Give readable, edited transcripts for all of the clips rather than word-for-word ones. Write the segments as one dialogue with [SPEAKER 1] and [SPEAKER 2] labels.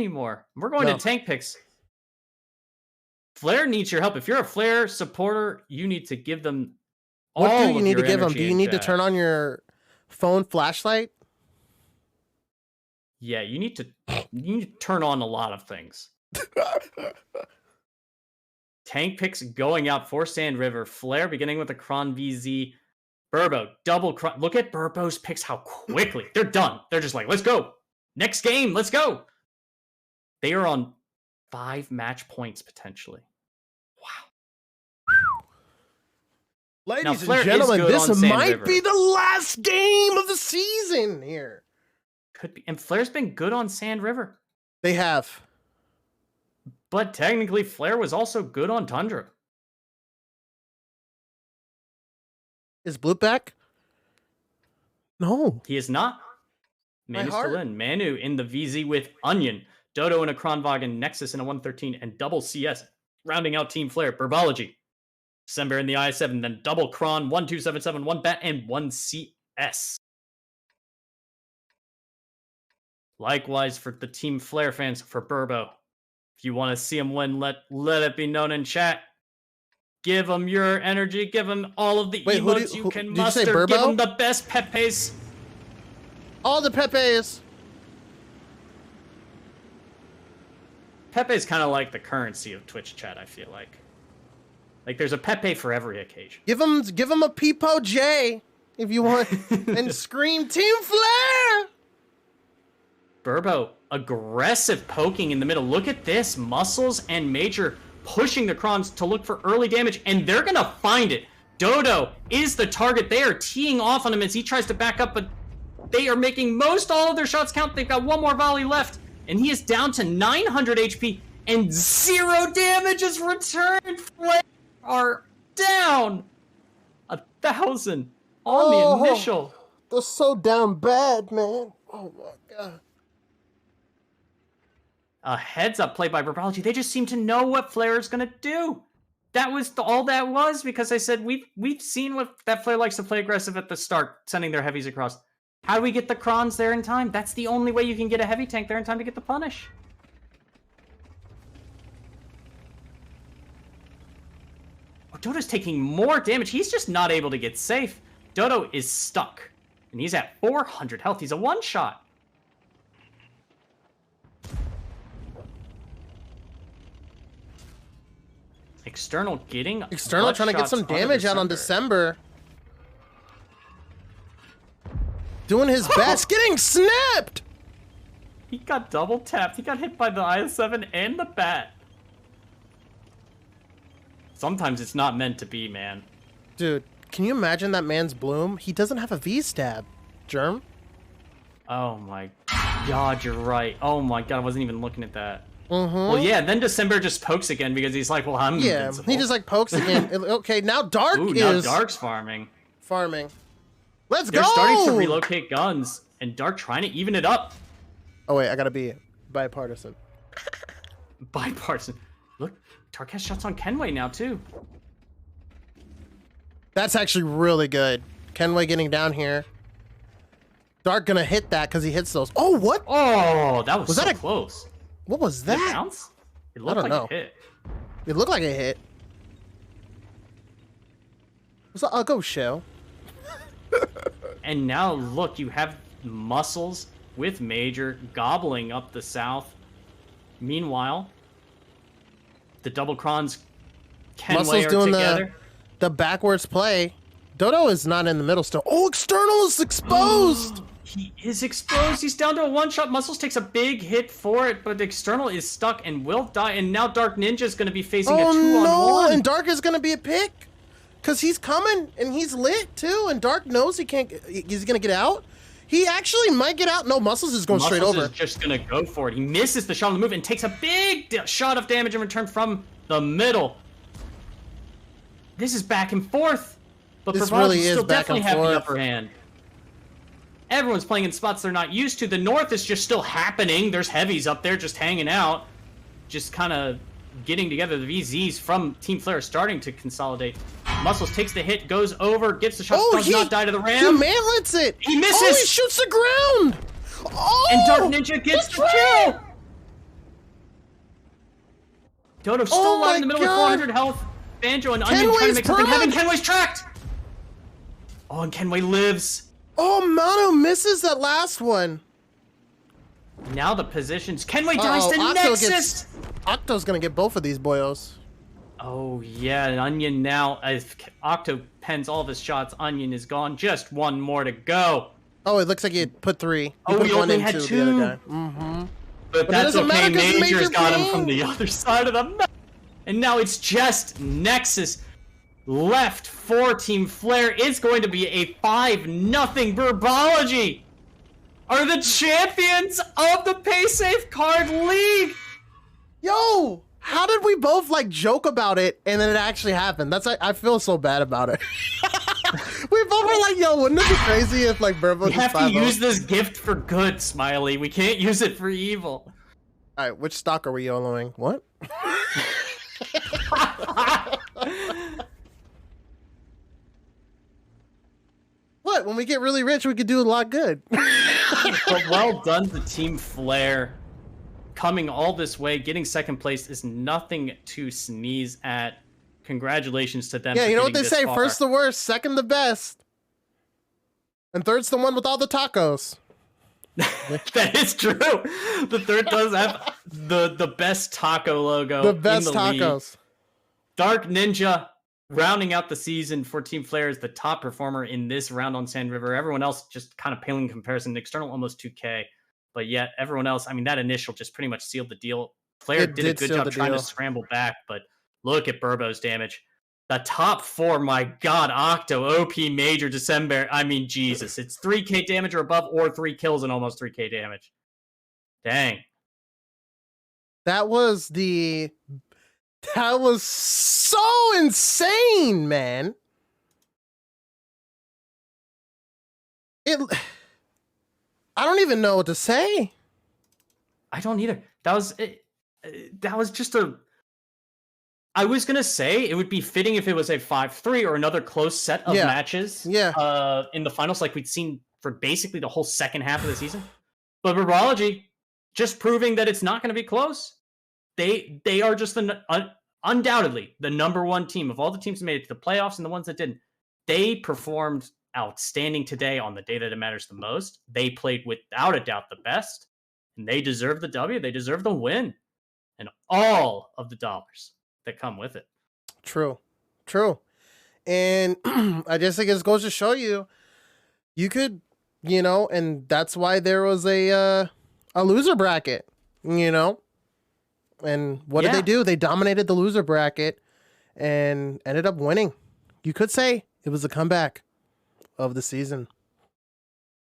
[SPEAKER 1] anymore. We're going to tank picks. Flare needs your help. If you're a Flare supporter, you need to give them all
[SPEAKER 2] What do you need to give them?
[SPEAKER 1] energy
[SPEAKER 2] Do you
[SPEAKER 1] in
[SPEAKER 2] need to
[SPEAKER 1] chat.
[SPEAKER 2] turn on your phone flashlight?
[SPEAKER 1] Yeah, you need to turn on a lot of things. Tank picks going out for Sand River. Flare beginning with a Kron VZ. Burbo, double Kron. Look at Burbo's picks, how quickly. They're done. They're just like, let's go. Next game, let's go. They are on 5 match points potentially. Wow.
[SPEAKER 2] Ladies and gentlemen, this might be the last game of the season here.
[SPEAKER 1] Could be. And Flare's been good on Sand River.
[SPEAKER 2] They have.
[SPEAKER 1] But technically, Flare was also good on Tundra.
[SPEAKER 2] Is Bloop back? No.
[SPEAKER 1] He is not. Manu's still in. Manu in the VZ with Onion. Dodo in a Kronwagen. Nexus in a 113. And double CS. Rounding out Team Flare. Burbology. Sember in the I7. Then double Kron. 1277. 1 bat and 1 CS. Likewise for the Team Flare fans for Burbo. If you want to see him win, let it be known in chat. Give him your energy. Give him all of the emotes you can muster. Give him the best Pepes.
[SPEAKER 2] All the Pepes.
[SPEAKER 1] Pepe is kind of like the currency of Twitch chat, I feel like. Like there's a Pepe for every occasion.
[SPEAKER 2] Give him a Peepo J if you want. And scream Team Flare.
[SPEAKER 1] Burbo, aggressive poking in the middle. Look at this. Muscles and Major pushing the Krons to look for early damage, and they're going to find it. Dodo is the target. They are teeing off on him as he tries to back up, but they are making all of their shots count. They've got one more volley left, and he is down to 900 HP, and 0 damage is returned. Flare are down 1,000 on the initial.
[SPEAKER 2] They're so damn bad, man. Oh, my God.
[SPEAKER 1] A heads-up play by Burbology. They just seem to know what Flare is going to do. That was all that was, because I said we've seen what that Flare likes to play aggressive at the start, sending their heavies across. How do we get the Krons there in time? That's the only way you can get a heavy tank there in time to get the punish. Oh, Dodo's taking more damage. He's just not able to get safe. Dodo is stuck, and he's at 400 health. He's a one-shot. External
[SPEAKER 2] trying to get some damage out on December. Doing his best. Getting snapped!
[SPEAKER 1] He got double tapped. He got hit by the IS-7 and the bat. Sometimes it's not meant to be, man.
[SPEAKER 2] Dude, can you imagine that man's bloom? He doesn't have a V-stab. Germ?
[SPEAKER 1] Oh my God, you're right. Oh my God, I wasn't even looking at that.
[SPEAKER 2] Mm-hmm.
[SPEAKER 1] Well, yeah, then December just pokes again because he's like, well, I'm invincible.
[SPEAKER 2] He just like pokes again. Okay, now Dark
[SPEAKER 1] now Dark's farming.
[SPEAKER 2] Let's go!
[SPEAKER 1] They're starting to relocate guns, and Dark trying to even it up.
[SPEAKER 2] Oh, wait, I gotta be bipartisan.
[SPEAKER 1] Bipartisan. Look, Dark has shots on Kenway now, too.
[SPEAKER 2] That's actually really good. Kenway getting down here. Dark gonna hit that because he hits those. Oh, what?
[SPEAKER 1] Oh, that was so close.
[SPEAKER 2] What was that?
[SPEAKER 1] Did it bounce? It looked like a hit.
[SPEAKER 2] It looked like a hit. I'll go show.
[SPEAKER 1] And now, look, you have Muscles with Major gobbling up the south. Meanwhile, the double Krons Kenway are together.
[SPEAKER 2] The backwards play. Dodo is not in the middle still. Oh, External is exposed!
[SPEAKER 1] He is exposed. He's down to a one-shot. Muscles takes a big hit for it, but External is stuck and will die. And now Dark Ninja is going to be facing a 2-on-1.
[SPEAKER 2] And Dark is going to be a pick. Because he's coming, and he's lit, too. And Dark knows he's going to get out. He actually might get out. No, Muscles is going straight over.
[SPEAKER 1] Muscles is just going to go for it. He misses the shot on the move and takes a big shot of damage in return from the middle. This is back and forth. But
[SPEAKER 2] this really is
[SPEAKER 1] still
[SPEAKER 2] back
[SPEAKER 1] definitely
[SPEAKER 2] and forth.
[SPEAKER 1] have the upper hand. Everyone's playing in spots they're not used to. The north is just still happening. There's heavies up there just hanging out. Just kind of getting together. The VZs from Team Flare are starting to consolidate. Muscles takes the hit, goes over, gets the shot, does not die to the ram.
[SPEAKER 2] He manlets it.
[SPEAKER 1] He misses.
[SPEAKER 2] Oh, he shoots the ground. Oh,
[SPEAKER 1] and Dark Ninja gets the kill. Dodo still
[SPEAKER 2] Oh
[SPEAKER 1] alive
[SPEAKER 2] my
[SPEAKER 1] in the middle
[SPEAKER 2] God.
[SPEAKER 1] with 400 health. Banjo and Onion trying to
[SPEAKER 2] Kenway's
[SPEAKER 1] make something happen.
[SPEAKER 2] permed.
[SPEAKER 1] Kenway's tracked. Oh, and Kenway lives.
[SPEAKER 2] Oh, Mono misses that last one.
[SPEAKER 1] Now the positions. Kenway dies to
[SPEAKER 2] Octo
[SPEAKER 1] Nexus.
[SPEAKER 2] Octo's gonna get both of these boyos.
[SPEAKER 1] Oh, yeah, and Onion now, as Octo pens all of his shots, Onion is gone. Just one more to go.
[SPEAKER 2] Oh, it looks like he put 3. He
[SPEAKER 1] Oh,
[SPEAKER 2] put
[SPEAKER 1] he
[SPEAKER 2] one
[SPEAKER 1] only
[SPEAKER 2] into
[SPEAKER 1] had
[SPEAKER 2] the other
[SPEAKER 1] 2.
[SPEAKER 2] guy. Mm-hmm.
[SPEAKER 1] But
[SPEAKER 2] it
[SPEAKER 1] that's
[SPEAKER 2] doesn't
[SPEAKER 1] okay.
[SPEAKER 2] matter 'cause
[SPEAKER 1] Major's
[SPEAKER 2] Major
[SPEAKER 1] got him
[SPEAKER 2] came.
[SPEAKER 1] from the other side of the map. And now it's just Nexus left for Team Flare. It's going to be a 5-0 Burbology. Are the champions of the Paysafecard League.
[SPEAKER 2] Yo, how did we both like joke about it and then it actually happened? That's I feel so bad about it. We both were like, yo, wouldn't it be crazy if like Burbo
[SPEAKER 1] We
[SPEAKER 2] just
[SPEAKER 1] have to
[SPEAKER 2] 5-0?
[SPEAKER 1] use this gift for good, Smiley. We can't use it for evil.
[SPEAKER 2] All right, which stock are we YOLOing? What? What? When we get really rich, we could do a lot good.
[SPEAKER 1] But well done to Team Flare. Coming all this way, getting second place is nothing to sneeze at. Congratulations to them.
[SPEAKER 2] Yeah,
[SPEAKER 1] for
[SPEAKER 2] you know what
[SPEAKER 1] getting
[SPEAKER 2] they
[SPEAKER 1] this
[SPEAKER 2] say?
[SPEAKER 1] far.
[SPEAKER 2] First the worst, second the best. And third's the one with all the tacos.
[SPEAKER 1] That is true. The third does have the best taco logo.
[SPEAKER 2] The best
[SPEAKER 1] in the
[SPEAKER 2] tacos.
[SPEAKER 1] league. Dark Ninja rounding out the season for Team Flare is the top performer in this round on Sand River. Everyone else just kind of paling in comparison. External almost 2K. But yet everyone else, I mean, that initial just pretty much sealed the deal. Flare
[SPEAKER 2] It
[SPEAKER 1] did a
[SPEAKER 2] did
[SPEAKER 1] good
[SPEAKER 2] seal
[SPEAKER 1] job
[SPEAKER 2] the
[SPEAKER 1] trying
[SPEAKER 2] deal.
[SPEAKER 1] to scramble back, but look at Burbo's damage. The top 4, my God, Octo, OP, Major, December. I mean, Jesus. It's 3k damage or above, or 3 kills and almost 3k damage. Dang.
[SPEAKER 2] That was so insane, man. I don't even know what to say.
[SPEAKER 1] I don't either. That was just a... I was going to say it would be fitting if it was a 5-3 or another close set of matches in the finals like we'd seen for basically the whole second half of the season. But Burbology, just proving that it's not going to be close. They are just undoubtedly the number 1 team of all the teams that made it to the playoffs and the ones that didn't. They performed outstanding today on the day that it matters the most. They played without a doubt the best, and they deserve the W. They deserve the win and all of the dollars that come with it.
[SPEAKER 2] True. And I just think it goes to show you could, and that's why there was a loser bracket, And what did they do? They dominated the loser bracket and ended up winning. You could say it was a comeback of the season.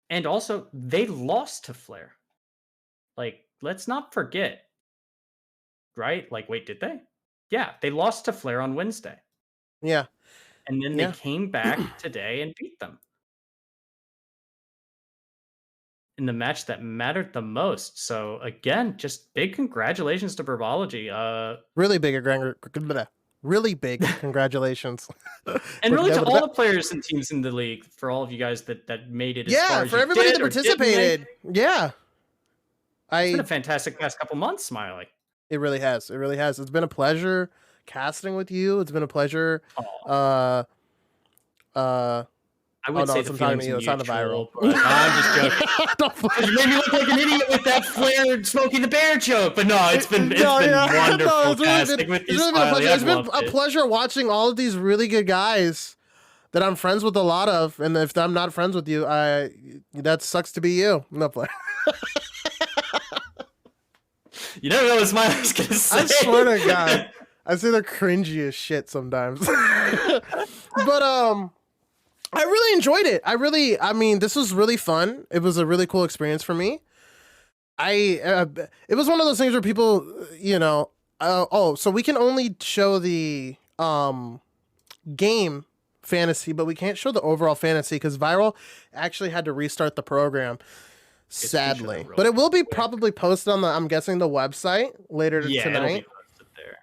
[SPEAKER 1] And also, they lost to Flare. Like, let's not forget. Right? Like, wait, did they? Yeah, they lost to Flare on Wednesday.
[SPEAKER 2] Yeah.
[SPEAKER 1] And then they came back today and beat them. In the match that mattered the most. So, again, just big congratulations to Burbology.
[SPEAKER 2] Really big congratulations.
[SPEAKER 1] And really to all the players and teams in the league, for all of you guys that made it as far as
[SPEAKER 2] for
[SPEAKER 1] you
[SPEAKER 2] everybody
[SPEAKER 1] did
[SPEAKER 2] that
[SPEAKER 1] or didn't
[SPEAKER 2] participated.
[SPEAKER 1] make.
[SPEAKER 2] Yeah.
[SPEAKER 1] It's been a fantastic past couple months, Smiley.
[SPEAKER 2] It really has. It's been a pleasure casting with you. It's been a pleasure.
[SPEAKER 1] I would say the feelings
[SPEAKER 2] it's not viral.
[SPEAKER 1] But I'm just joking. Because you made me look like an idiot with that Flare Smokey the Bear joke. But no, it's been wonderful casting with you, Smiley.
[SPEAKER 2] It's been a pleasure watching all of these really good guys that I'm friends with a lot of. And if I'm not friends with you, that sucks to be you. No play.
[SPEAKER 1] You never know what Smiley's gonna say.
[SPEAKER 2] I swear to God, I say the cringiest shit sometimes. But I really enjoyed it. I mean, this was really fun. It was a really cool experience for me. It was one of those things where people, so we can only show the game fantasy, but we can't show the overall fantasy because Viral actually had to restart the program. Sadly, but it will be probably posted on I'm guessing the website later tonight.
[SPEAKER 1] It'll be posted there.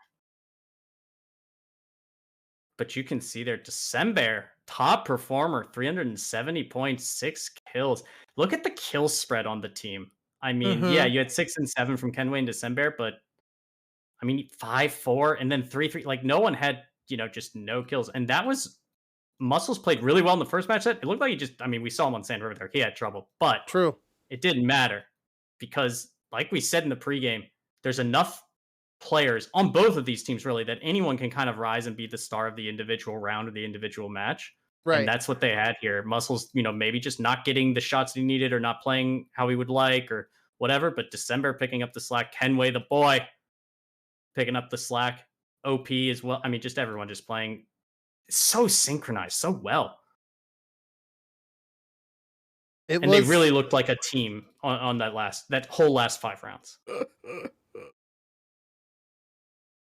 [SPEAKER 1] But you can see there, December, top performer, 370 points, 6 kills. Look at the kill spread on the team. I mean, yeah, you had 6 and 7 from Kenway and December, but I mean, 5-4 and then 3-3. Like no one had, just no kills. And that was Muscles played really well in the first match. That it looked like we saw him on Sand River there. He had trouble, but
[SPEAKER 2] True.
[SPEAKER 1] it didn't matter because, like we said in the pregame, there's enough players on both of these teams really that anyone can kind of rise and be the star of the individual round or the individual match.
[SPEAKER 2] Right.
[SPEAKER 1] And that's what they had here. Muscles, maybe just not getting the shots he needed or not playing how he would like or whatever. But December picking up the slack. Kenway, the boy, picking up the slack. OP as well. I mean, just everyone just playing so synchronized so well. They really looked like a team on that whole last 5 rounds.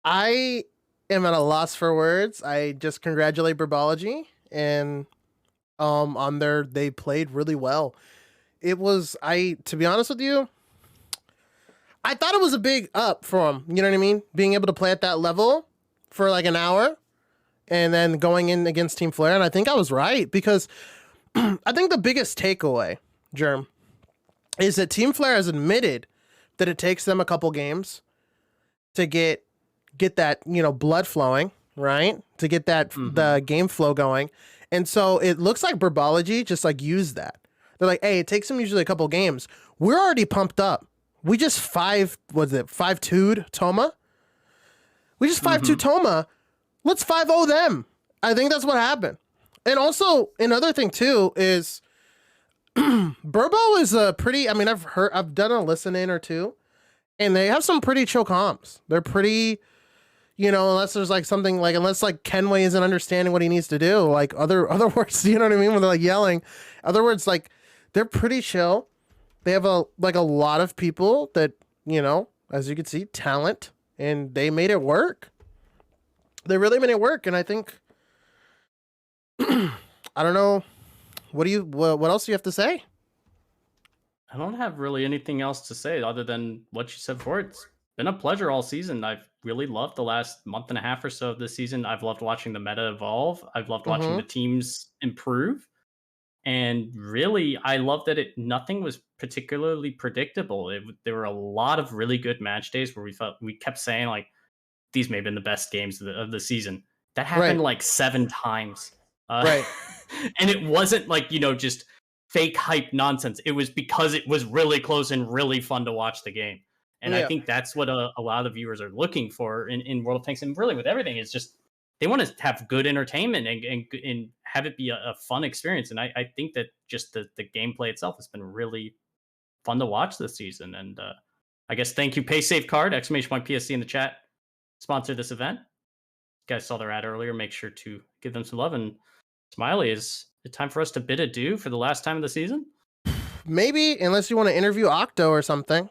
[SPEAKER 2] I am at a loss for words. I just congratulate Burbology and they played really well. To be honest with you, I thought it was a big up for them. You know what I mean? Being able to play at that level for like an hour and then going in against Team Flare. And I think I was right because I think the biggest takeaway, Germ, is that Team Flare has admitted that it takes them a couple games to get that, blood flowing, right? To get that the game flow going. And so it looks like Burbology just like used that. They're like, hey, it takes them usually a couple games. We're already pumped up. We just 5-2'd Toma. We just 5-2 Toma. Let's 5-0 them. I think that's what happened. And also another thing too is Burbo is a pretty, I've done a listen in or two and they have some pretty chill comms. They're pretty, unless there's like something like, unless like Kenway isn't understanding what he needs to do, like other words, you know what I mean? When they're like yelling, other words, like they're pretty chill. They have a lot of people that, as you can see, talent, and they made it work. They really made it work. And I think, I don't know. What else do you have to say?
[SPEAKER 1] I don't have really anything else to say other than what you said before. It's been a pleasure all season. I've really loved the last month and a half or so of this season. I've loved watching the meta evolve. I've loved watching the teams improve. And really, I love that nothing was particularly predictable. There were a lot of really good match days where we kept saying like, these may have been the best games of the season. That happened like 7 times.
[SPEAKER 2] Right.
[SPEAKER 1] And it wasn't like, just fake hype nonsense. It was because it was really close and really fun to watch the game. And I think that's what a lot of the viewers are looking for in World of Tanks. And really with everything, it's just they want to have good entertainment and have it be a fun experience. And I think that just the gameplay itself has been really fun to watch this season. And I guess thank you, Paysafecard, !PSC in the chat, sponsored this event. You guys saw their ad earlier. Make sure to give them some love. And Smiley, is it time for us to bid adieu for the last time of the season?
[SPEAKER 2] Maybe, unless you want to interview Octo or something.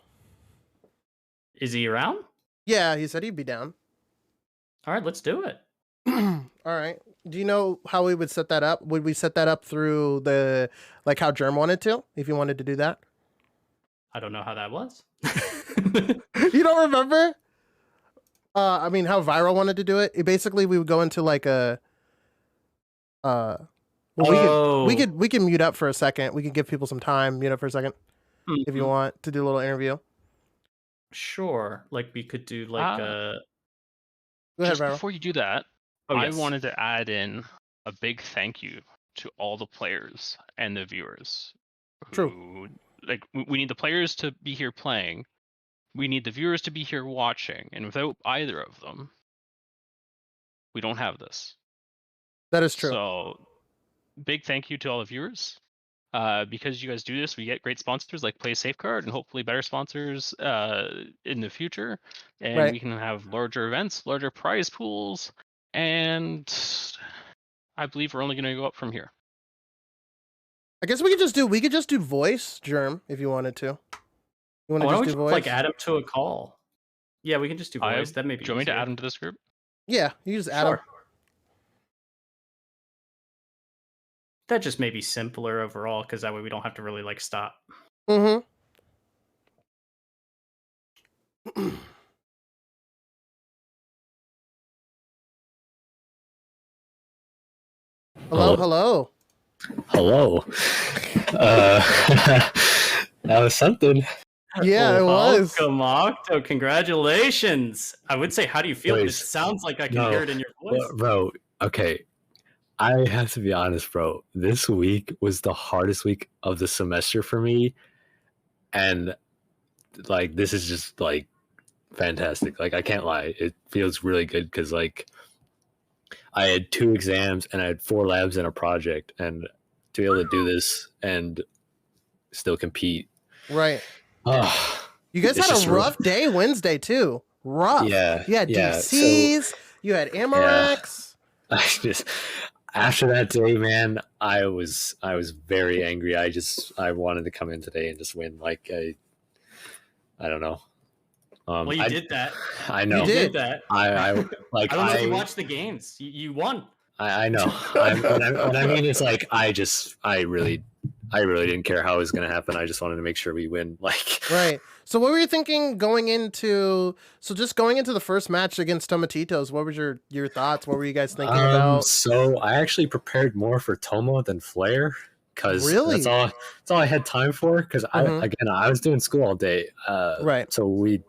[SPEAKER 1] Is he around?
[SPEAKER 2] Yeah, he said he'd be down.
[SPEAKER 1] All right, let's do it.
[SPEAKER 2] All right. Do you know how we would set that up? Would we set that up through how Germ wanted to, if you wanted to do that?
[SPEAKER 1] I don't know how that was.
[SPEAKER 2] You don't remember? How Viral wanted to do it? Basically, we would go into like a... we can mute up for a second. We can give people some time, mute up for a second, if you want to do a little interview.
[SPEAKER 1] Sure. Like we could do like
[SPEAKER 2] Go ahead,
[SPEAKER 3] just
[SPEAKER 2] Viral.
[SPEAKER 3] before you do that,
[SPEAKER 1] yes.
[SPEAKER 3] I wanted to add in a big thank you to all the players and the viewers.
[SPEAKER 2] True.
[SPEAKER 3] Like we need the players to be here playing. We need the viewers to be here watching. And without either of them, we don't have this.
[SPEAKER 2] That is true.
[SPEAKER 3] So big thank you to all the viewers. Because you guys do this, we get great sponsors like Paysafecard and hopefully better sponsors in the future. And we can have larger events, larger prize pools, and I believe we're only going to go up from here.
[SPEAKER 2] I guess we could just do voice, Germ, if you wanted to. You want to just do voice?
[SPEAKER 1] Like add him to a call. Yeah, we can just do voice. That may be.
[SPEAKER 3] Do you want me to add him to this group?
[SPEAKER 2] Yeah, you just add him.
[SPEAKER 1] That just may be simpler overall, because that way we don't have to really like stop.
[SPEAKER 2] Hello, hello.
[SPEAKER 4] Hello. That was something.
[SPEAKER 2] Yeah, it was.
[SPEAKER 1] Welcome, Octo. Congratulations. I would say, how do you feel? But it
[SPEAKER 4] Boys,
[SPEAKER 1] sounds like I can
[SPEAKER 4] no,
[SPEAKER 1] hear it in your voice.
[SPEAKER 4] bro. Okay, I have to be honest, bro. This week was the hardest week of the semester for me, and like this is just like fantastic. Like I can't lie, it feels really good because like I had 2 exams and I had 4 labs and a project, and to be able to do this and still compete.
[SPEAKER 2] Right.
[SPEAKER 4] Oh,
[SPEAKER 2] You guys had a rough day Wednesday too. Rough.
[SPEAKER 4] Yeah.
[SPEAKER 2] You had
[SPEAKER 4] yeah.
[SPEAKER 2] DCs. You had Amarex.
[SPEAKER 4] I just after that day, man, I was very angry. I wanted to come in today and just win. Like I don't know.
[SPEAKER 1] Well, you did that.
[SPEAKER 4] I know.
[SPEAKER 2] You did
[SPEAKER 1] that.
[SPEAKER 4] I like.
[SPEAKER 1] I don't know if you watched the games. You won.
[SPEAKER 4] I know. What I mean is like I really didn't care how it was going to happen. I just wanted to make sure we win. Like
[SPEAKER 2] right. So what were you thinking going into the first match against Tomatitos? What was your thoughts? What were you guys thinking about?
[SPEAKER 4] So I actually prepared more for Tomo than Flair because
[SPEAKER 2] really?
[SPEAKER 4] that's all I had time for. Because I was doing school all day.
[SPEAKER 2] Right.
[SPEAKER 4] So we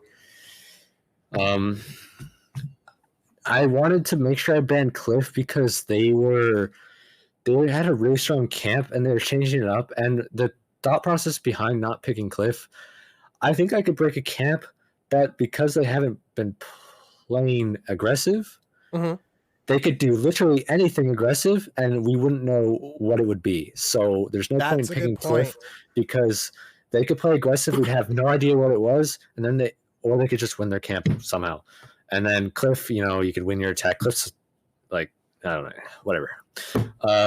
[SPEAKER 4] I wanted to make sure I banned Cliff because they had a really strong camp and they were changing it up. And the thought process behind not picking Cliff, I think I could break a camp, but because they haven't been playing aggressive, they could do literally anything aggressive and we wouldn't know what it would be. So there's no point in picking Cliff because they could play aggressive. We'd have no idea what it was. And then they could just win their camp somehow. And then Cliff, you could win your attack. Cliff's like, I don't know, whatever.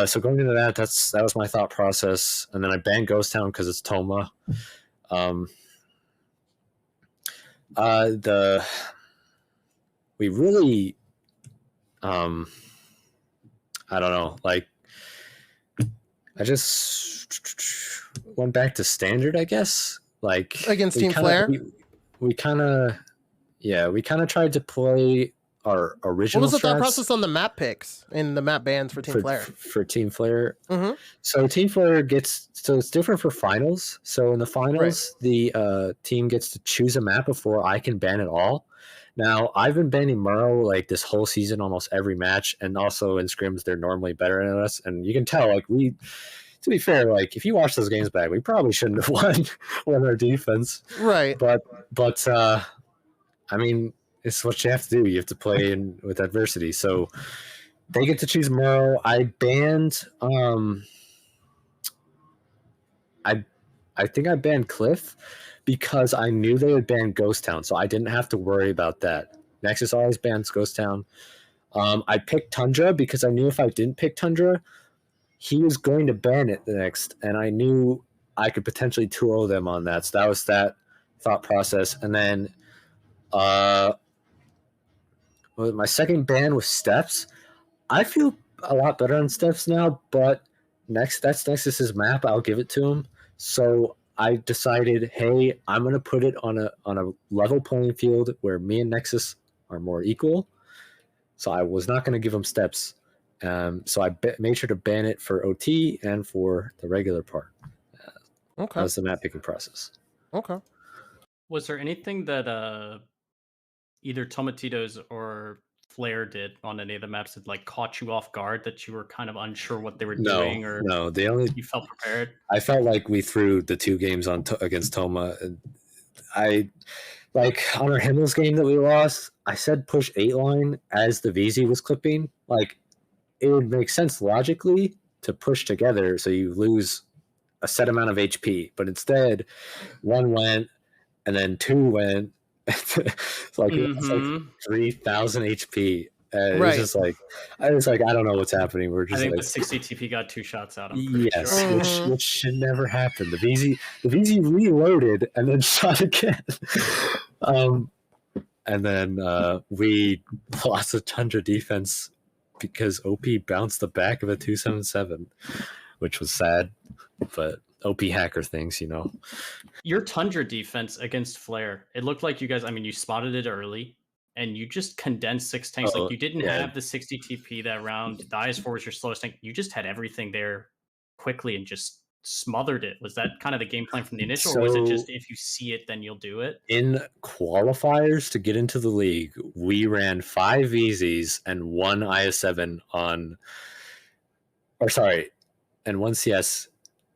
[SPEAKER 4] So going into that was my thought process. And then I banned Ghost Town because it's Toma. We really, I don't know, like, I just went back to standard, I guess. Like
[SPEAKER 2] against Team Flare?
[SPEAKER 4] We kind of tried to play our original.
[SPEAKER 2] What was the thought process on the map picks and the map bans for Team Flare?
[SPEAKER 4] For Team Flare, so Team Flare it's different for finals. So in the finals, the team gets to choose a map before I can ban it all. Now I've been banning Murrow like this whole season, almost every match, and also in scrims they're normally better than us, and you can tell like to be fair, like if you watch those games back, we probably shouldn't have won our defense,
[SPEAKER 2] right?
[SPEAKER 4] But I mean, it's what you have to do. You have to play with adversity. So they get to choose Murrow. I banned. I think I banned Cliff because I knew they would ban Ghost Town, so I didn't have to worry about that. Nexus always bans Ghost Town. I picked Tundra because I knew if I didn't pick Tundra, he was going to ban it the next, and I knew I could potentially 2-0 them on that. So that was that thought process, and then. My second ban was Steps. I feel a lot better on Steps now, but that's Nexus's map. I'll give it to him. So I decided, hey, I'm gonna put it on a level playing field where me and Nexus are more equal. So I was not gonna give him Steps. So I made sure to ban it for OT and for the regular part.
[SPEAKER 2] Okay,
[SPEAKER 4] that was the map picking process.
[SPEAKER 2] Okay.
[SPEAKER 1] Was there anything that either Tomatitos or Flare did on any of the maps that like caught you off guard, that you were kind of unsure what they were doing, or you felt prepared? I
[SPEAKER 4] felt like we threw the 2 games against Toma. I like on our Himmels game that we lost, I said push 8 line as the VZ was clipping. Like it would make sense logically to push together so you lose a set amount of HP, but instead 1 went and then 2 went. It's like 3,000 HP. It was just like I don't know what's happening. We're just
[SPEAKER 1] I think
[SPEAKER 4] like
[SPEAKER 1] the 60 TP got 2 shots out of him.
[SPEAKER 4] Yes, sure. which should never happen. The VZ reloaded and then shot again. And then we lost a Tundra defense because OP bounced the back of a 277, which was sad, but OP hacker things,
[SPEAKER 1] Your Tundra defense against Flare, it looked like you guys, you spotted it early and you just condensed 6 tanks. Like you didn't have the 60 TP that round. The IS4 was your slowest tank. You just had everything there quickly and just smothered it? Was that kind of the game plan from the initial, or was it just if you see it, then you'll do it?
[SPEAKER 4] In qualifiers to get into the league, we ran 5 EZs and 1 IS7 on, or sorry, and 1 CS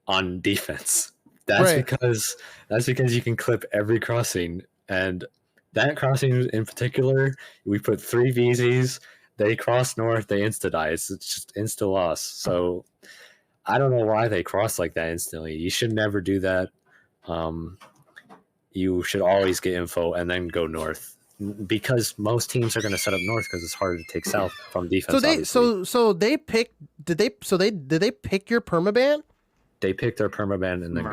[SPEAKER 4] on defense. That's because you can clip every crossing, and that crossing in particular, we put 3 VZs. They cross north, they insta die. It's just insta loss. So I don't know why they cross like that instantly. You should never do that. You should always get info and then go north, because most teams are going to set up north because it's harder to take south from defense.
[SPEAKER 2] So they picked. Did they pick your permaban?
[SPEAKER 4] They picked their permaban and then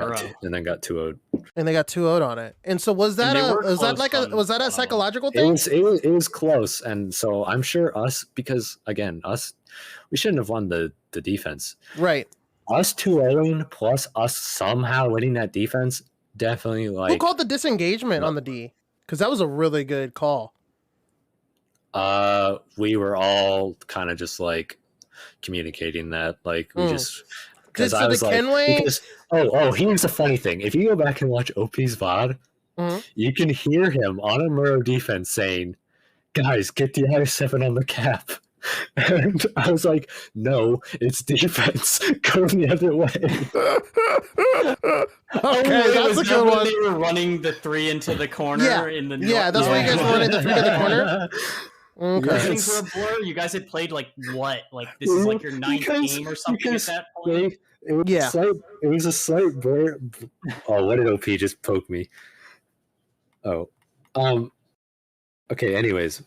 [SPEAKER 4] got 2-0'd.
[SPEAKER 2] And they got 2-0'd on it. And so was that a psychological thing?
[SPEAKER 4] It was close, and so I'm sure because we shouldn't have won the defense.
[SPEAKER 2] Right.
[SPEAKER 4] Us 2-0 plus us somehow winning that defense, definitely like.
[SPEAKER 2] Who called the disengagement on the D? Because that was a really good call.
[SPEAKER 4] We were all kind of just like communicating that, like we just. Because I was here's the funny thing. If you go back and watch OP's VOD, you can hear him on a Murrow defense saying, "Guys, get the IS7 on the cap." And I was like, "No, it's defense. Go the other way."
[SPEAKER 2] Okay, that's a good one.
[SPEAKER 1] They were running the 3 into the corner in the
[SPEAKER 2] that's why you guys were running the 3 to the corner.
[SPEAKER 1] Okay. For a blur, you guys had played like what? Like this is like your 9th game or something at that point.
[SPEAKER 4] It was a slight blur. Oh, what did OP just poke me? Oh, okay. Anyways,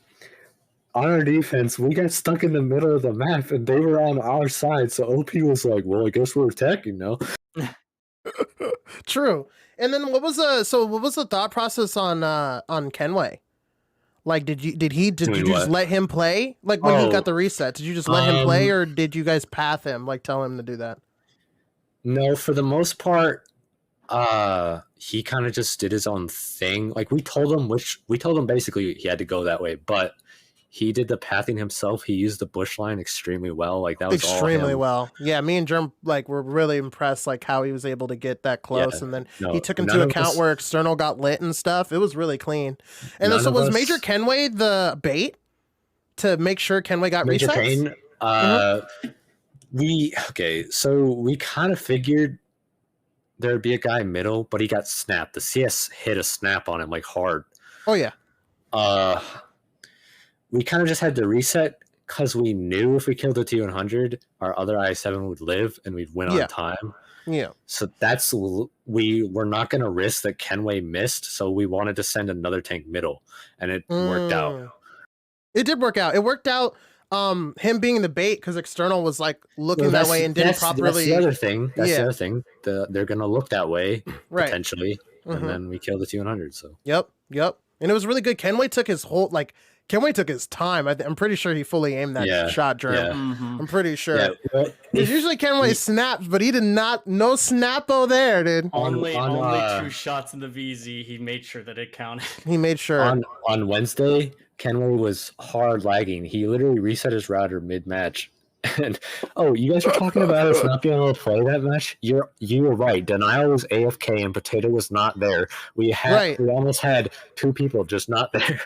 [SPEAKER 4] on our defense, we got stuck in the middle of the map, and they were on our side. So OP was like, "Well, I guess we're attacking now."
[SPEAKER 2] True. And then what was the thought process on Kenway? Like, did you just let him play? Like when he got the reset, did you just let him play, or did you guys path him, like tell him to do that?
[SPEAKER 4] No, for the most part, he kind of just did his own thing. Like we told him basically he had to go that way, but he did the pathing himself. He used the bush line extremely well. Like that was
[SPEAKER 2] extremely well. Yeah, me and Germ were really impressed like how he was able to get that close, and then he took into account where external got lit and stuff. It was really clean. And then so was Major Kenway the bait to make sure Kenway got
[SPEAKER 4] Major
[SPEAKER 2] resets?
[SPEAKER 4] Kane, so we kind of figured there'd be a guy middle, but he got snapped. The CS hit a snap on him like hard.
[SPEAKER 2] Oh yeah.
[SPEAKER 4] We kind of just had to reset because we knew if we killed the T100, our other I7 would live and we'd win on time.
[SPEAKER 2] Yeah.
[SPEAKER 4] So we were not going to risk that Kenway missed, so we wanted to send another tank middle, and it worked out.
[SPEAKER 2] It did work out. It worked out. Him being the bait because external was like looking that way and didn't properly.
[SPEAKER 4] That's the other thing. That's the other thing. They're going to look that way potentially, and then we killed the T100. So. Yep.
[SPEAKER 2] And it was really good. Kenway took his time. I'm pretty sure he fully aimed that shot, Germ. Yeah. I'm pretty sure. Yeah, well, usually Kenway snaps, but he did not. No snappo there, dude.
[SPEAKER 1] Only 2 shots in the VZ. He made sure that it counted.
[SPEAKER 2] He made sure.
[SPEAKER 4] On Wednesday, Kenway was hard lagging. He literally reset his router mid-match. And you guys were talking about us not being able to play that match. You were right. Denial was AFK and Potato was not there. We almost had 2 people just not there.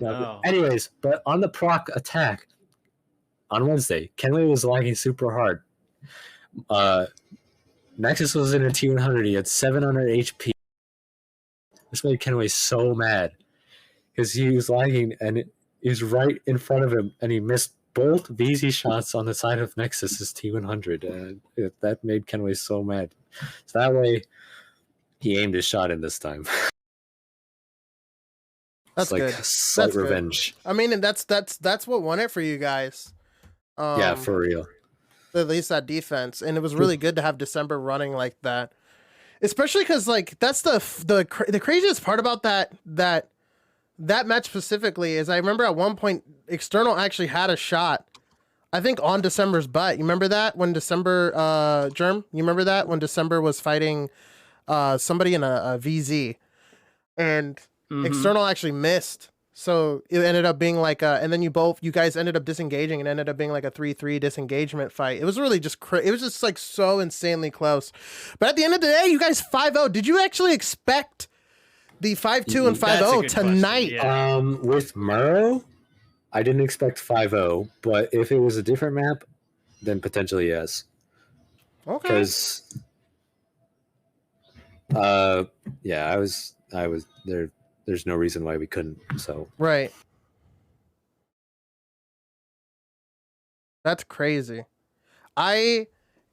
[SPEAKER 1] No.
[SPEAKER 4] Anyways, but on the proc attack on Wednesday, Kenway was lagging super hard. Nexus was in a T100. He had 700 HP. This made Kenway so mad because he was lagging and he was right in front of him, and he missed both VZ shots on the side of Nexus's T100, and that made Kenway so mad. So that way, he aimed his shot in this time.
[SPEAKER 2] That's
[SPEAKER 4] like
[SPEAKER 2] good.
[SPEAKER 4] Slight
[SPEAKER 2] that's
[SPEAKER 4] revenge.
[SPEAKER 2] Good. I mean, and that's what won it for you guys.
[SPEAKER 4] Yeah, for real.
[SPEAKER 2] At least that defense, and it was really good to have December running like that, especially because like that's the craziest part about that match specifically is I remember at one point external actually had a shot, I think on December's butt. You remember that when December Germ? You remember that when December was fighting somebody in a VZ, and external actually missed. So it ended up being like and then you guys ended up disengaging and ended up being like a 3-3 disengagement fight. It was really just it was just like so insanely close. But at the end of the day, you guys 5-0. Did you actually expect the 5-2 and 5-0 tonight?
[SPEAKER 1] Yeah.
[SPEAKER 4] With Murrow, I didn't expect 5-0, but if it was a different map, then potentially yes.
[SPEAKER 2] Okay.
[SPEAKER 4] Because yeah, I was there. There's no reason why we couldn't. So
[SPEAKER 2] right. That's crazy. I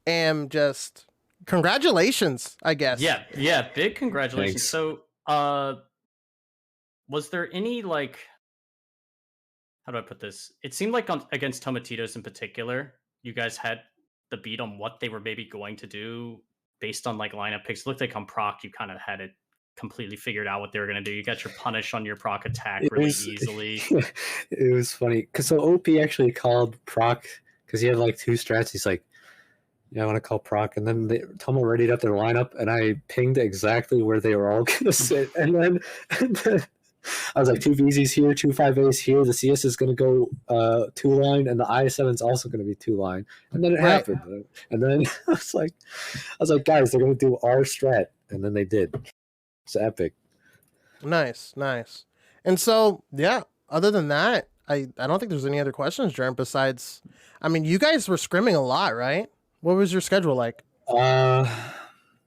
[SPEAKER 2] am just congratulations, I guess.
[SPEAKER 1] Yeah, big congratulations.
[SPEAKER 4] Thanks.
[SPEAKER 1] So, was there any like, how do I put this? It seemed like against Tomatitos in particular, you guys had the beat on what they were maybe going to do based on like lineup picks. It looked like on proc, you kind of had it completely figured out what they were going to do. You got your punish on your proc attack really easily.
[SPEAKER 4] It was funny because so OP actually called proc because he had like 2 strats. He's like, yeah, I want to call proc, and then Tomo readied up their lineup, and I pinged exactly where they were all gonna sit, and then I was like 2 VZs here, 2 5As here. The CS is gonna go 2 line, and the I7 is also gonna be 2 line, and then it happened. And then I was like, guys, they're gonna do our strat, and then they did. It's epic.
[SPEAKER 2] Nice. And so yeah, other than that, I don't think there's any other questions, Jerm, besides, I mean, you guys were scrimming a lot, right? What was your schedule like?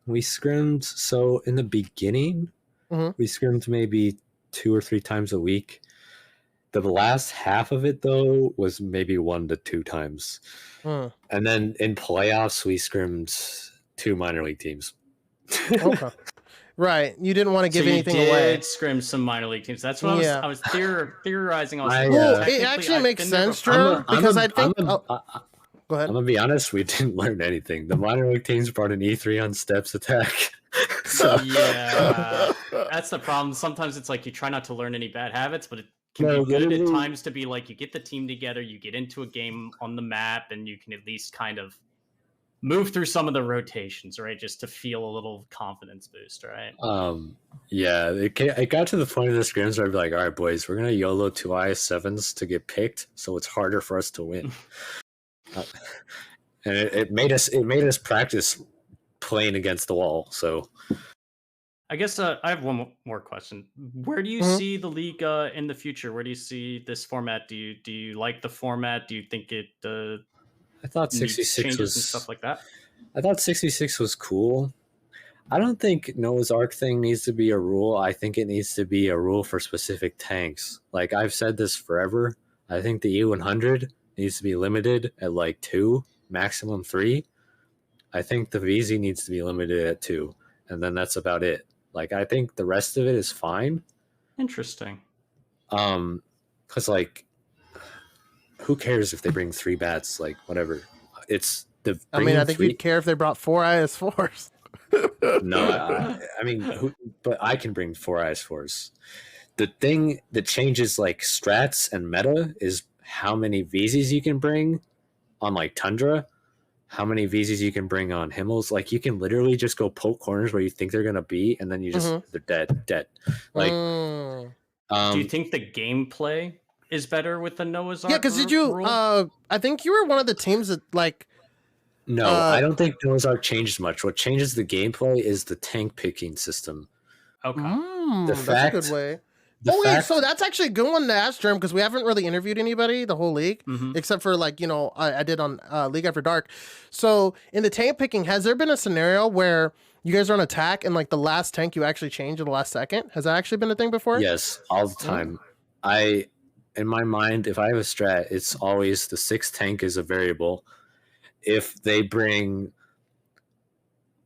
[SPEAKER 4] We scrimmed, so in the beginning, we scrimmed maybe 2 or 3 times a week. The last half of it, though, was maybe 1 to 2 times. And then in playoffs, we scrimmed 2 minor league teams.
[SPEAKER 2] Okay. Right. You didn't want to give anything away.
[SPEAKER 1] You did scrim some minor league teams. That's what I was theorizing.
[SPEAKER 2] It actually makes sense, Drew, because I think... Go ahead.
[SPEAKER 4] I'm going to be honest, we didn't learn anything. The minor league teams brought an E3 on steps attack.
[SPEAKER 1] So. Yeah, that's the problem. Sometimes it's like you try not to learn any bad habits, but it can be good at times to be like you get the team together, you get into a game on the map, and you can at least kind of move through some of the rotations, right? Just to feel a little confidence boost, right?
[SPEAKER 4] Yeah, it got to the point of the scrims where I'd be like, all right, boys, we're going to YOLO 2 IS7s to get picked, so it's harder for us to win. And it made us practice playing against the wall. So
[SPEAKER 1] I guess I have one more question. Where do you see the league in the future? Where do you see this format? Do you like the format? Do you think it
[SPEAKER 4] I thought 66 was
[SPEAKER 1] and stuff like that?
[SPEAKER 4] I thought 66 was cool. I don't think Noah's Ark thing needs to be a rule. I think it needs to be a rule for specific tanks. Like I've said this forever. I think the E100 needs to be limited at like 2, maximum 3. I think the VZ needs to be limited at 2, and then that's about it. Like I think the rest of it is fine.
[SPEAKER 1] Interesting.
[SPEAKER 4] Because like, who cares if they bring 3 bats? Like whatever. It's the.
[SPEAKER 2] I mean, I think you'd care if they brought 4 IS4s.
[SPEAKER 4] No, I mean, but I can bring 4 IS4s. The thing that changes like strats and meta is how many VZs you can bring on like Tundra, how many VZs you can bring on Himmels. Like you can literally just go poke corners where you think they're gonna be, and then you just they're dead. Like,
[SPEAKER 1] do you think the gameplay is better with the Noah's Ark?
[SPEAKER 2] Yeah, because did you? I think you were one of the teams that like.
[SPEAKER 4] No, I don't think Noah's Ark changed much. What changes the gameplay is the tank picking system.
[SPEAKER 1] Okay,
[SPEAKER 2] that's a good way. So that's actually a good one to ask, Jerm, because we haven't really interviewed anybody the whole league, except for like, you know, I did on League After Dark. So in the tank picking, has there been a scenario where you guys are on attack and like the last tank you actually change at the last second? Has that actually been a thing before?
[SPEAKER 4] Yes, all the time. In my mind, if I have a strat, it's always the 6th tank is a variable. If they bring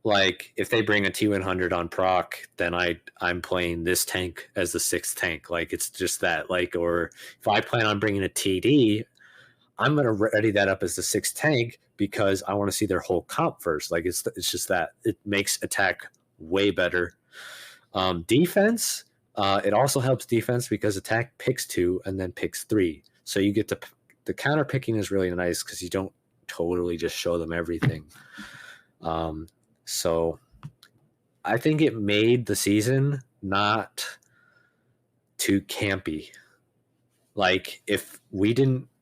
[SPEAKER 4] a T100 on proc, then I'm playing this tank as the 6th tank. Like it's just that. Like, or if I plan on bringing a TD, I'm gonna ready that up as the 6th tank because I want to see their whole comp first. Like it's just that it makes attack way better. Defense, it also helps defense because attack picks 2 and then picks 3, so you get the counter picking is really nice because you don't totally just show them everything. So I think it made the season not too campy. like if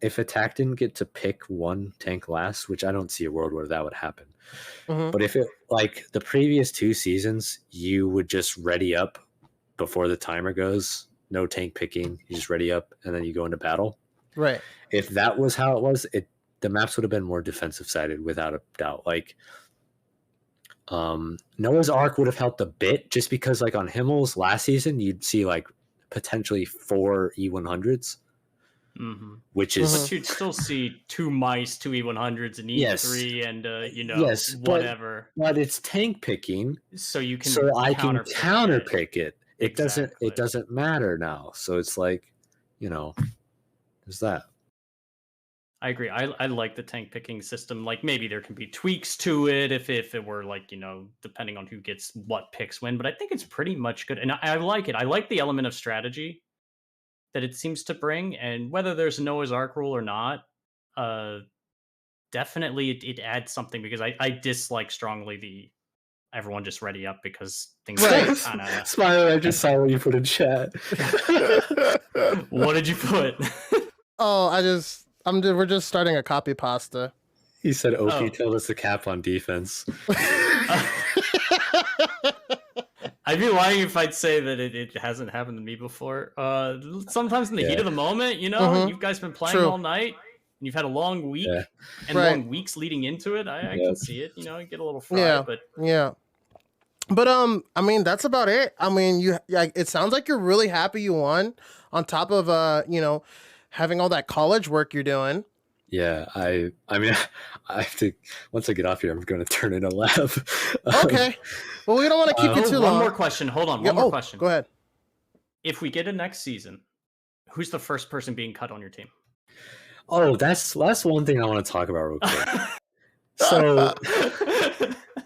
[SPEAKER 4] attack didn't get to pick one tank last, which I don't see a world where that would happen.
[SPEAKER 2] Mhm.
[SPEAKER 4] But if it like the previous 2 seasons, you would just ready up before the timer goes, no tank picking, you just ready up and then you go into battle.
[SPEAKER 2] Right.
[SPEAKER 4] If that was how it was, the maps would have been more defensive sided without a doubt. Like Noah's Ark would have helped a bit just because like on Himmel's last season, you'd see like potentially 4 E100s.
[SPEAKER 1] Mm-hmm.
[SPEAKER 4] Which is,
[SPEAKER 1] but you'd still see 2 mice, 2 E100s, and E3, and whatever.
[SPEAKER 4] But it's tank picking,
[SPEAKER 1] so you can.
[SPEAKER 4] So I can counter pick it. It
[SPEAKER 1] exactly.
[SPEAKER 4] doesn't matter now. So it's like, there's that.
[SPEAKER 1] I agree. I like the tank picking system. Like maybe there can be tweaks to it if it were like, depending on who gets what picks when. But I think it's pretty much good, and I like it. I like the element of strategy that it seems to bring, and whether there's a Noah's Ark rule or not, definitely it adds something, because I dislike strongly the everyone just ready up because things are kind of...
[SPEAKER 4] Smiley, I just saw what you put in chat.
[SPEAKER 1] What did you put?
[SPEAKER 2] Oh, we're just starting a copy pasta.
[SPEAKER 4] He said OP told us to cap on defense.
[SPEAKER 1] I'd be lying if I'd say that it hasn't happened to me before. Sometimes in the heat of the moment, you guys been playing all night, and you've had a long week, and long weeks leading into it. I can see it. Get a little fried, but
[SPEAKER 2] But I mean, that's about it. I mean, it sounds like you're really happy you won, on top of having all that college work you're doing.
[SPEAKER 4] Yeah, I mean, I have to, once I get off here, I'm going to turn in a lab.
[SPEAKER 2] Okay. Well, we don't want to keep you too long.
[SPEAKER 1] One more question. Hold on. One more question.
[SPEAKER 2] Go ahead.
[SPEAKER 1] If we get a next season, who's the first person being cut on your team?
[SPEAKER 4] Oh, that's one thing I want to talk about real quick.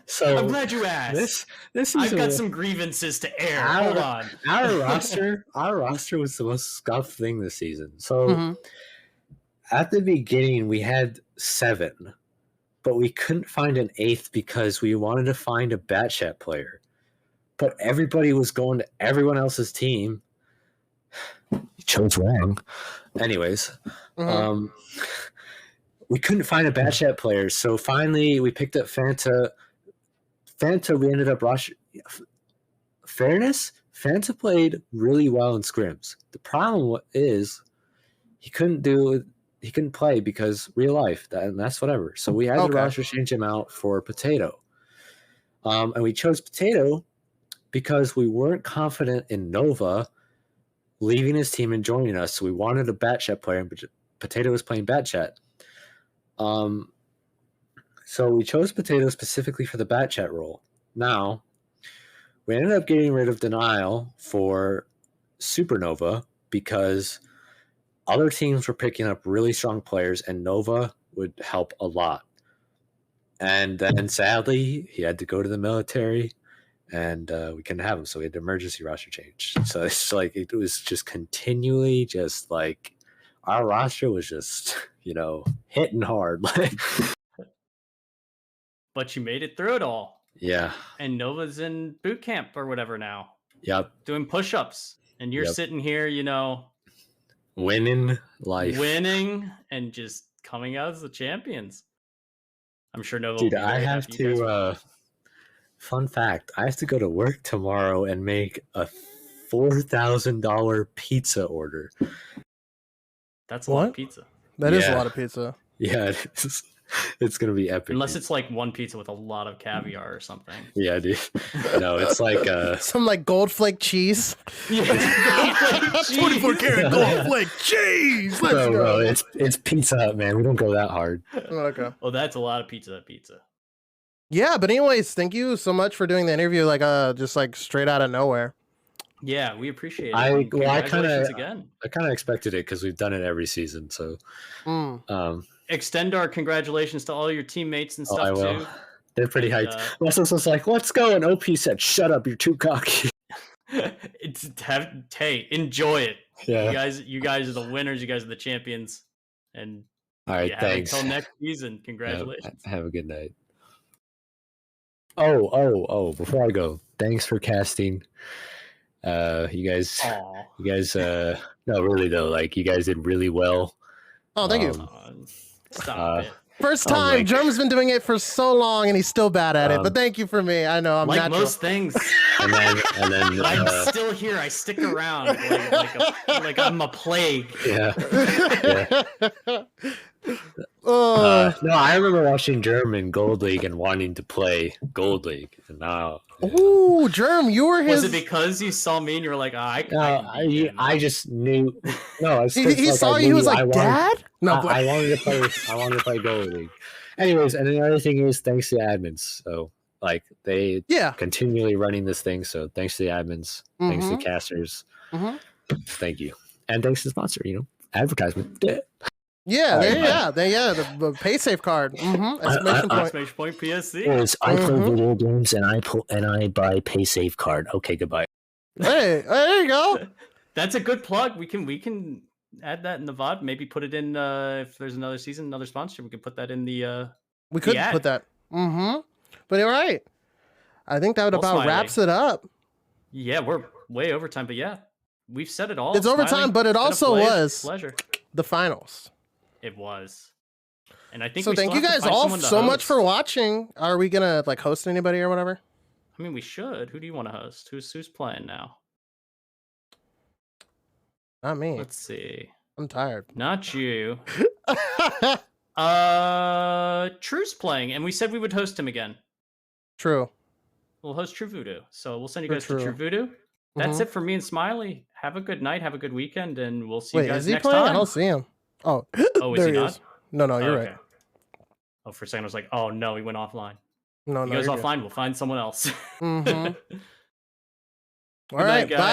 [SPEAKER 4] So
[SPEAKER 1] I'm glad you asked.
[SPEAKER 4] This season,
[SPEAKER 1] I've got some grievances to air. Hold on.
[SPEAKER 4] Our roster was the most scuffed thing this season. So at the beginning, we had 7, but we couldn't find an 8th because we wanted to find a Batchat player. But everybody was going to everyone else's team. You chose wrong. Anyways, we couldn't find a Batchat player, so finally we picked up Fanta. We ended up rushing. Fairness, Fanta played really well in scrims. The problem is he couldn't play because real life, and that's whatever. So we had to roster change him out for Potato. And we chose Potato because we weren't confident in Nova leaving his team and joining us. So we wanted a Batchat player, but Potato was playing Batchat. So we chose Potato specifically for the Batchat role. Now, we ended up getting rid of Denial for Supernova because other teams were picking up really strong players, and Nova would help a lot. And then, sadly, he had to go to the military, and we couldn't have him, so we had to emergency roster change. So it's like it was just continually just like our roster was just, hitting hard.
[SPEAKER 1] But you made it through it all.
[SPEAKER 4] Yeah.
[SPEAKER 1] And Nova's in boot camp or whatever now.
[SPEAKER 4] Yep.
[SPEAKER 1] Doing push-ups. And you're sitting here,
[SPEAKER 4] winning life.
[SPEAKER 1] Winning and just coming out as the champions. I'm sure Nova
[SPEAKER 4] Dude, I have to fun fact, I have to go to work tomorrow and make a $4,000 pizza order.
[SPEAKER 1] That's a lot of pizza.
[SPEAKER 2] That is a lot of pizza.
[SPEAKER 4] Yeah, it is. It's gonna be epic.
[SPEAKER 1] Unless it's like one pizza with a lot of caviar or something.
[SPEAKER 4] Yeah, dude. No, it's like
[SPEAKER 2] some like gold flake cheese.
[SPEAKER 1] Yeah,
[SPEAKER 2] 24 karat gold flake cheese. Let's go.
[SPEAKER 4] Bro, it's Pizza Hut, man. We don't go that hard.
[SPEAKER 2] Okay.
[SPEAKER 1] Well, that's a lot of pizza.
[SPEAKER 2] Yeah, but anyways, thank you so much for doing the interview. Just like straight out of nowhere.
[SPEAKER 1] Yeah, we appreciate it.
[SPEAKER 4] I kind of expected it because we've done it every season. So,
[SPEAKER 1] extend our congratulations to all your teammates and stuff too.
[SPEAKER 4] They're pretty hyped. Russell was like, "Let's go," and OP said, "Shut up, you're too cocky."
[SPEAKER 1] Hey, enjoy it.
[SPEAKER 4] Yeah,
[SPEAKER 1] you guys are the winners. You guys are the champions. And
[SPEAKER 4] all right, thanks.
[SPEAKER 1] Until next season, congratulations.
[SPEAKER 4] Have a good night. Oh! Before I go, thanks for casting. You guys No, really though, like you guys did really well.
[SPEAKER 2] Oh, thank you.
[SPEAKER 1] Stop it.
[SPEAKER 2] First time.
[SPEAKER 4] like-
[SPEAKER 2] Germ's been doing it for so long, and he's still bad at it. But thank you for me. I know I'm
[SPEAKER 1] Like
[SPEAKER 2] natural.
[SPEAKER 1] most things,
[SPEAKER 4] And then
[SPEAKER 1] I'm still here. I stick around like I'm a plague.
[SPEAKER 4] yeah.
[SPEAKER 2] Oh.
[SPEAKER 4] No, I remember watching German Gold League and wanting to play Gold League, and now.
[SPEAKER 2] Ooh, Germ, you were his.
[SPEAKER 1] Was it because you saw me and you were like,
[SPEAKER 4] I just knew. No, it's
[SPEAKER 2] he
[SPEAKER 4] just, like,
[SPEAKER 2] saw
[SPEAKER 4] I
[SPEAKER 2] you. He
[SPEAKER 4] knew
[SPEAKER 2] was like,
[SPEAKER 4] I wanted-
[SPEAKER 2] "Dad." No,
[SPEAKER 4] I wanted to play. I wanted to play Gold League. Anyways, and the other thing is, thanks to the admins. So, like, they
[SPEAKER 2] yeah.
[SPEAKER 4] continually running this thing. So, thanks to the admins, thanks to the casters, thank you, and thanks to the sponsor. Advertisement.
[SPEAKER 2] Yeah,
[SPEAKER 4] Alright,
[SPEAKER 2] the Paysafecard. Exclamation point.
[SPEAKER 1] Exclamation point PSC.
[SPEAKER 4] Yes, I play video games and I buy Paysafecard. Okay, goodbye.
[SPEAKER 2] Hey, there you go.
[SPEAKER 1] That's a good plug. We can add that in the VOD. Maybe put it in if there's another season, another sponsor. We could put that in the.
[SPEAKER 2] We could
[SPEAKER 1] ad.
[SPEAKER 2] put that. But you're right. I think that
[SPEAKER 1] Well,
[SPEAKER 2] about
[SPEAKER 1] Smiley.
[SPEAKER 2] wraps it up.
[SPEAKER 1] Yeah, we're way over time, but yeah, we've said it all.
[SPEAKER 2] It's overtime,
[SPEAKER 1] Smiley,
[SPEAKER 2] but it
[SPEAKER 1] been a
[SPEAKER 2] also was
[SPEAKER 1] pleasure.
[SPEAKER 2] the finals.
[SPEAKER 1] It was, and I think
[SPEAKER 2] So
[SPEAKER 1] we
[SPEAKER 2] thank
[SPEAKER 1] still
[SPEAKER 2] you
[SPEAKER 1] have to
[SPEAKER 2] guys
[SPEAKER 1] find
[SPEAKER 2] all
[SPEAKER 1] someone to
[SPEAKER 2] so much
[SPEAKER 1] host.
[SPEAKER 2] for watching. Are we gonna like host anybody or whatever?
[SPEAKER 1] I mean, we should. Who do you want to host? Who's playing now?
[SPEAKER 2] Not me.
[SPEAKER 1] Let's see.
[SPEAKER 2] I'm tired.
[SPEAKER 1] Not you. True's playing, and we said we would host him again.
[SPEAKER 2] True.
[SPEAKER 1] We'll host True Voodoo. So we'll send you
[SPEAKER 2] For
[SPEAKER 1] guys
[SPEAKER 2] True.
[SPEAKER 1] to True Voodoo. That's it for me and Smiley. Have a good night. Have a good weekend, and we'll see
[SPEAKER 2] Wait,
[SPEAKER 1] you guys
[SPEAKER 2] is he
[SPEAKER 1] next
[SPEAKER 2] playing? I
[SPEAKER 1] time.
[SPEAKER 2] don't see him. Oh,
[SPEAKER 1] Oh, is
[SPEAKER 2] there
[SPEAKER 1] he
[SPEAKER 2] he
[SPEAKER 1] not?
[SPEAKER 2] is. No, you're
[SPEAKER 1] Okay.
[SPEAKER 2] right.
[SPEAKER 1] Oh, for a second I was like, oh no, he went offline.
[SPEAKER 2] No,
[SPEAKER 1] He
[SPEAKER 2] no,
[SPEAKER 1] goes
[SPEAKER 2] you're good.
[SPEAKER 1] offline. We'll find someone else.
[SPEAKER 2] All
[SPEAKER 1] Good night,
[SPEAKER 2] right,
[SPEAKER 1] guys.
[SPEAKER 2] bye.